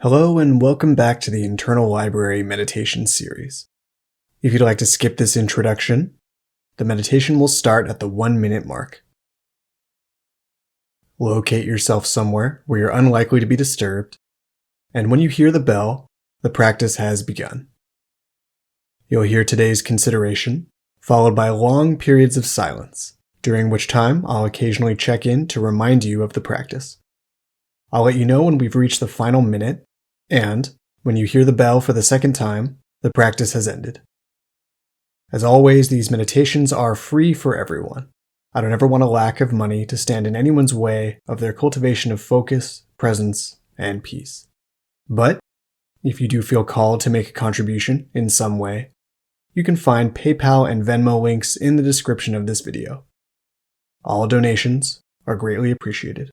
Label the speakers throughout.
Speaker 1: Hello and welcome back to the Internal Library Meditation Series. If you'd like to skip this introduction, the meditation will start at the 1-minute mark. Locate yourself somewhere where you're unlikely to be disturbed, and when you hear the bell, the practice has begun. You'll hear today's consideration, followed by long periods of silence, during which time I'll occasionally check in to remind you of the practice. I'll let you know when we've reached the final minute, and when you hear the bell for the second time, the practice has ended. As always, these meditations are free for everyone. I don't ever want a lack of money to stand in anyone's way of their cultivation of focus, presence, and peace. But if you do feel called to make a contribution in some way, you can find PayPal and VenMo links in the description of this video. All donations are greatly appreciated.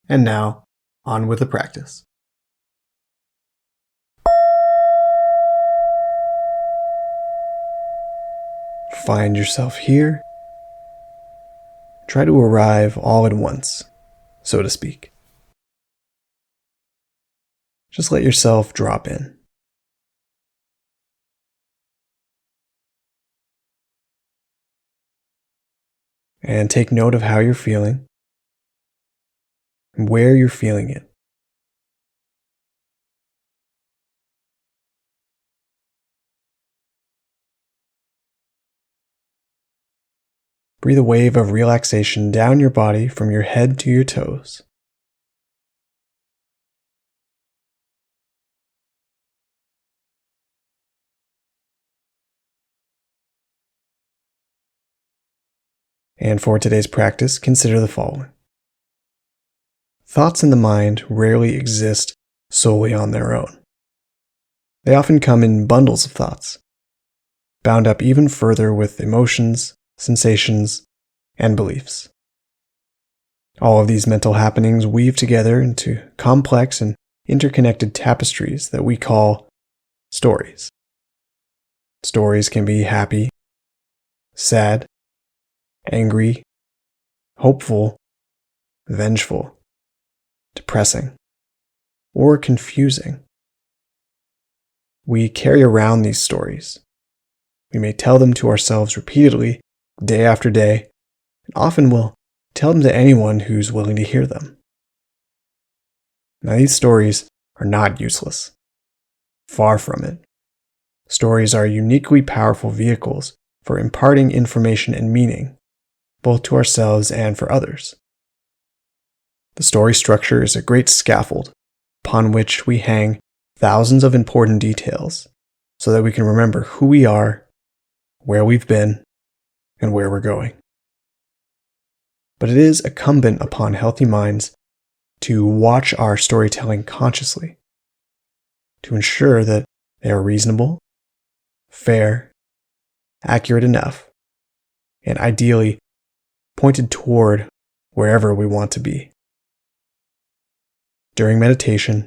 Speaker 1: And now, on with the practice. Find yourself here. Try to arrive all at once, so to speak. Just let yourself drop in. And take note of how you're feeling and where you're feeling it. Breathe a wave of relaxation down your body from your head to your toes. And for today's practice, consider the following. Thoughts in the mind rarely exist solely on their own. They often come in bundles of thoughts, bound up even further with emotions, sensations, and beliefs. All of these mental happenings weave together into complex and interconnected tapestries that we call stories. Stories can be happy, sad, angry, hopeful, vengeful, depressing, or confusing. We carry around these stories. We may tell them to ourselves repeatedly, day after day, and often will tell them to anyone who's willing to hear them. Now, these stories are not useless. Far from it. Stories are uniquely powerful vehicles for imparting information and meaning, both to ourselves and for others. The story structure is a great scaffold upon which we hang thousands of important details so that we can remember who we are, where we've been, and where we're going. But it is incumbent upon healthy minds to watch our storytelling consciously, to ensure that they are reasonable, fair, accurate enough, and ideally pointed toward wherever we want to be. During meditation,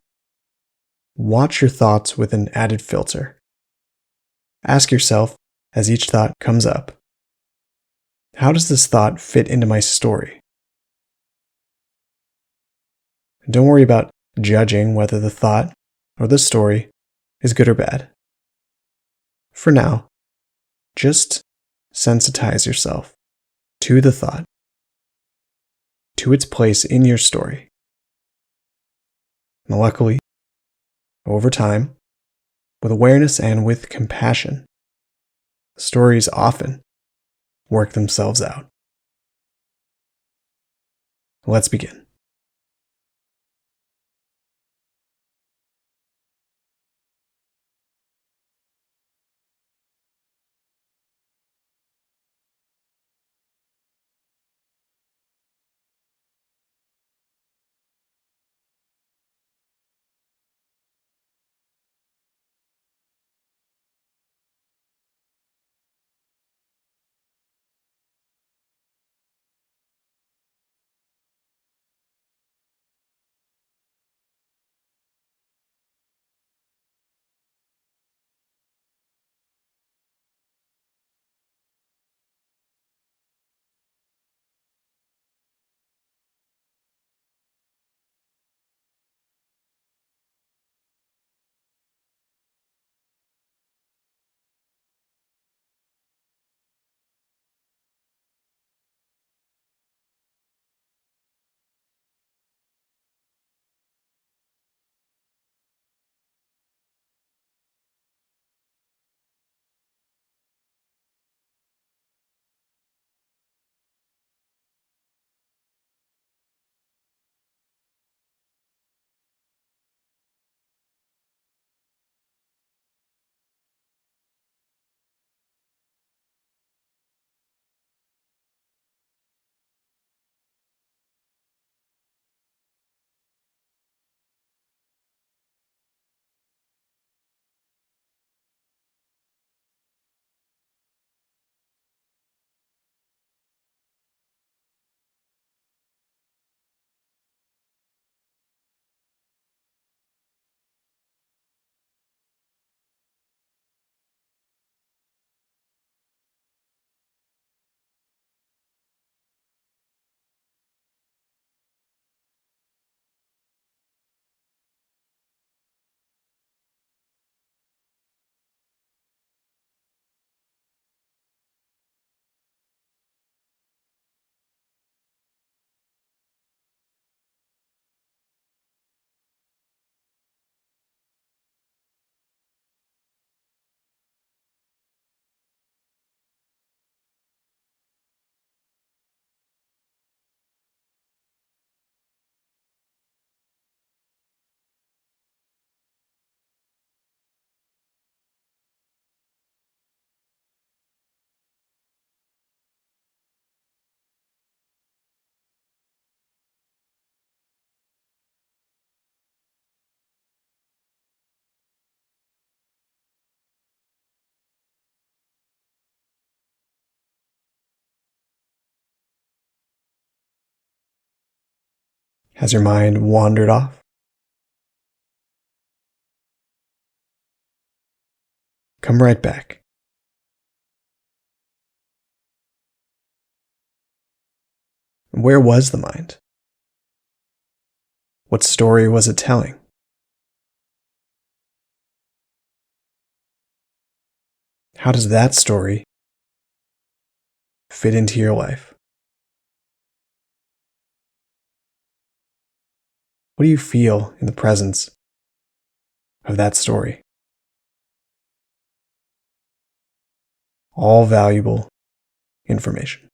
Speaker 1: watch your thoughts with an added filter. Ask yourself, as each thought comes up, how does this thought fit into my story? And don't worry about judging whether the thought or the story is good or bad. For now, just sensitize yourself to the thought, to its place in your story. And luckily, over time, with awareness and with compassion, stories often work themselves out. Let's begin. Has your mind wandered off? Come right back. Where was the mind? What story was it telling? How does that story fit into your life? What do you feel in the presence of that story? All valuable information.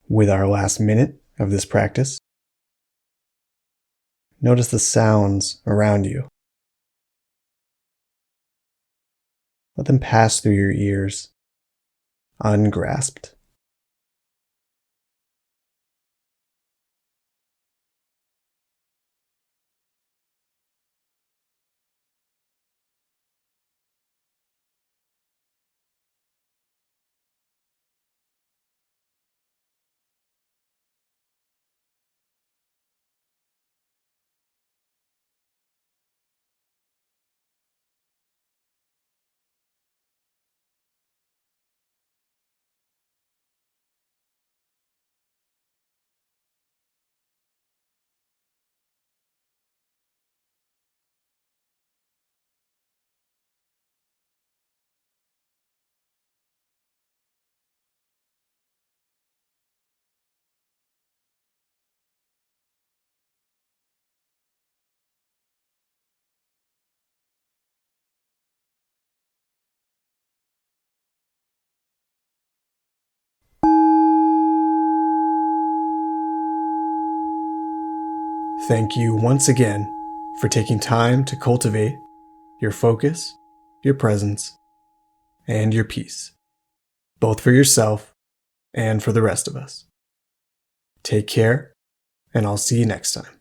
Speaker 1: With our last minute of this practice, notice the sounds around you. Let them pass through your ears, ungrasped. Thank you once again for taking time to cultivate your focus, your presence, and your peace, both for yourself and for the rest of us. Take care, and I'll see you next time.